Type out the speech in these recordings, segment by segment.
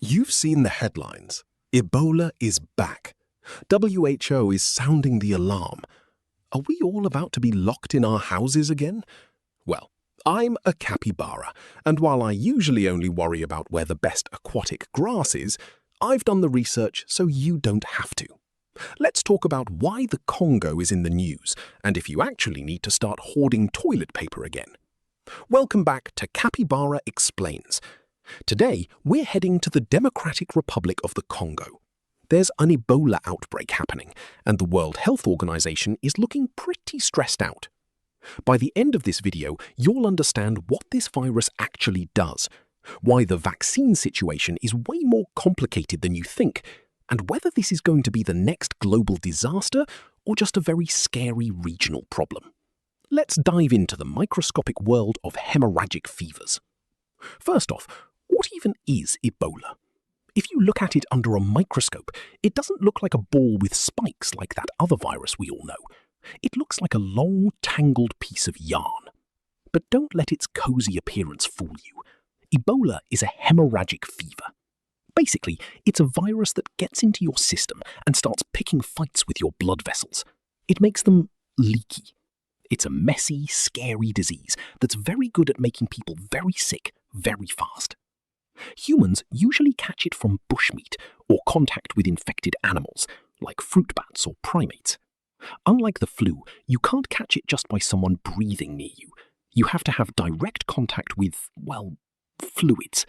You've seen the headlines. Ebola is back. WHO is sounding the alarm. Are we all about to be locked in our houses again? Well, I'm a capybara, and while I usually only worry about where the best aquatic grass is, I've done the research so you don't have to. Let's talk about why the Congo is in the news, and if you actually need to start hoarding toilet paper again. Welcome back to Capybara Explains. Today, we're heading to the Democratic Republic of the Congo. There's an Ebola outbreak happening, and the World Health Organization is looking pretty stressed out. By the end of this video, you'll understand what this virus actually does, why the vaccine situation is way more complicated than you think, and whether this is going to be the next global disaster or just a very scary regional problem. Let's dive into the microscopic world of hemorrhagic fevers. First off, what even is Ebola? If you look at it under a microscope, it doesn't look like a ball with spikes like that other virus we all know. It looks like a long, tangled piece of yarn. But don't let its cozy appearance fool you. Ebola is a hemorrhagic fever. Basically, it's a virus that gets into your system and starts picking fights with your blood vessels. It makes them leaky. It's a messy, scary disease that's very good at making people very sick very fast. Humans usually catch it from bushmeat or contact with infected animals, like fruit bats or primates. Unlike the flu, you can't catch it just by someone breathing near you. You have to have direct contact with, well, fluids.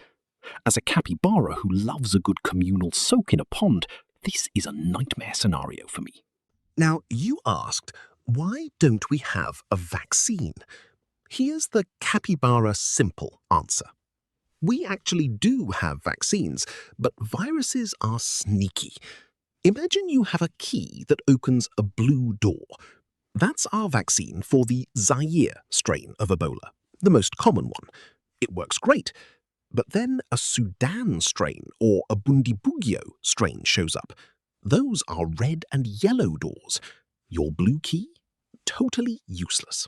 As a capybara who loves a good communal soak in a pond, this is a nightmare scenario for me. Now, you asked, why don't we have a vaccine? Here's the capybara simple answer. We actually do have vaccines, but viruses are sneaky. Imagine you have a key that opens a blue door. That's our vaccine for the Zaire strain of Ebola, the most common one. It works great. But then a Sudan strain or a Bundibugyo strain shows up. Those are red and yellow doors. Your blue key? Totally useless.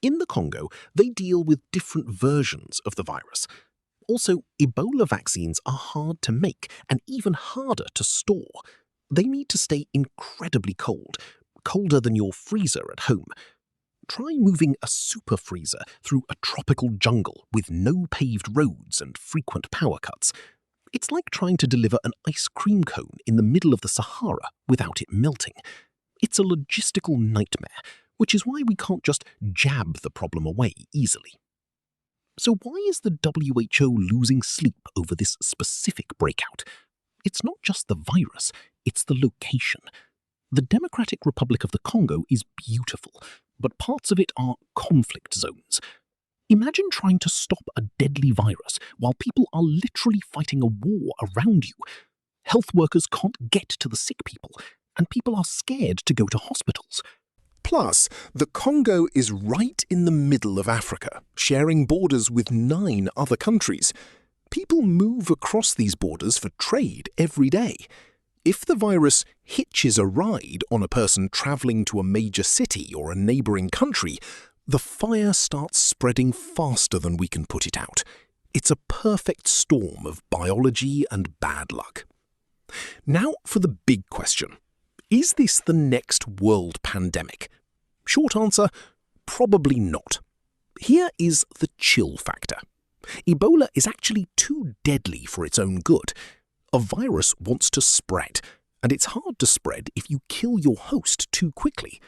In the Congo, they deal with different versions of the virus. Also, Ebola vaccines are hard to make and even harder to store. They need to stay incredibly cold, colder than your freezer at home. Try moving a super freezer through a tropical jungle with no paved roads and frequent power cuts. It's like trying to deliver an ice cream cone in the middle of the Sahara without it melting. It's a logistical nightmare, which is why we can't just jab the problem away easily. So why is the WHO losing sleep over this specific breakout? It's not just the virus, it's the location. The Democratic Republic of the Congo is beautiful, but parts of it are conflict zones. Imagine trying to stop a deadly virus while people are literally fighting a war around you. Health workers can't get to the sick people, and people are scared to go to hospitals. Plus, the Congo is right in the middle of Africa, sharing borders with 9 other countries. People move across these borders for trade every day. If the virus hitches a ride on a person traveling to a major city or a neighboring country, the fire starts spreading faster than we can put it out. It's a perfect storm of biology and bad luck. Now for the big question. Is this the next world pandemic? Short answer, probably not. Here is the chill factor. Ebola is actually too deadly for its own good. A virus wants to spread, and it's hard to spread if you kill your host too quickly.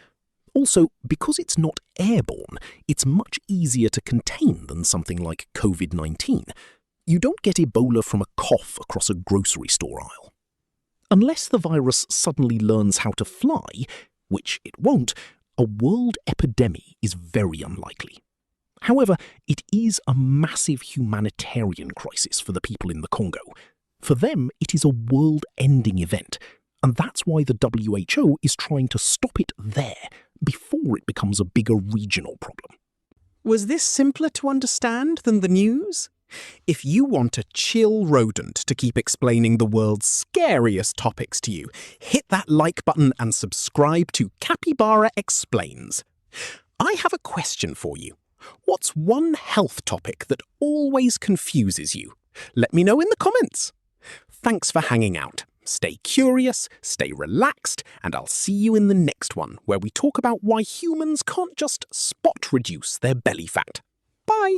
Also, because it's not airborne, it's much easier to contain than something like COVID-19. You don't get Ebola from a cough across a grocery store aisle. Unless the virus suddenly learns how to fly, which it won't, a world epidemic is very unlikely. However, it is a massive humanitarian crisis for the people in the Congo. For them, it is a world-ending event, and that's why the WHO is trying to stop it there before it becomes a bigger regional problem. Was this simpler to understand than the news? If you want a chill rodent to keep explaining the world's scariest topics to you, hit that like button and subscribe to Capybara Explains. I have a question for you. What's one health topic that always confuses you? Let me know in the comments. Thanks for hanging out. Stay curious, stay relaxed, and I'll see you in the next one where we talk about why humans can't just spot reduce their belly fat. Bye!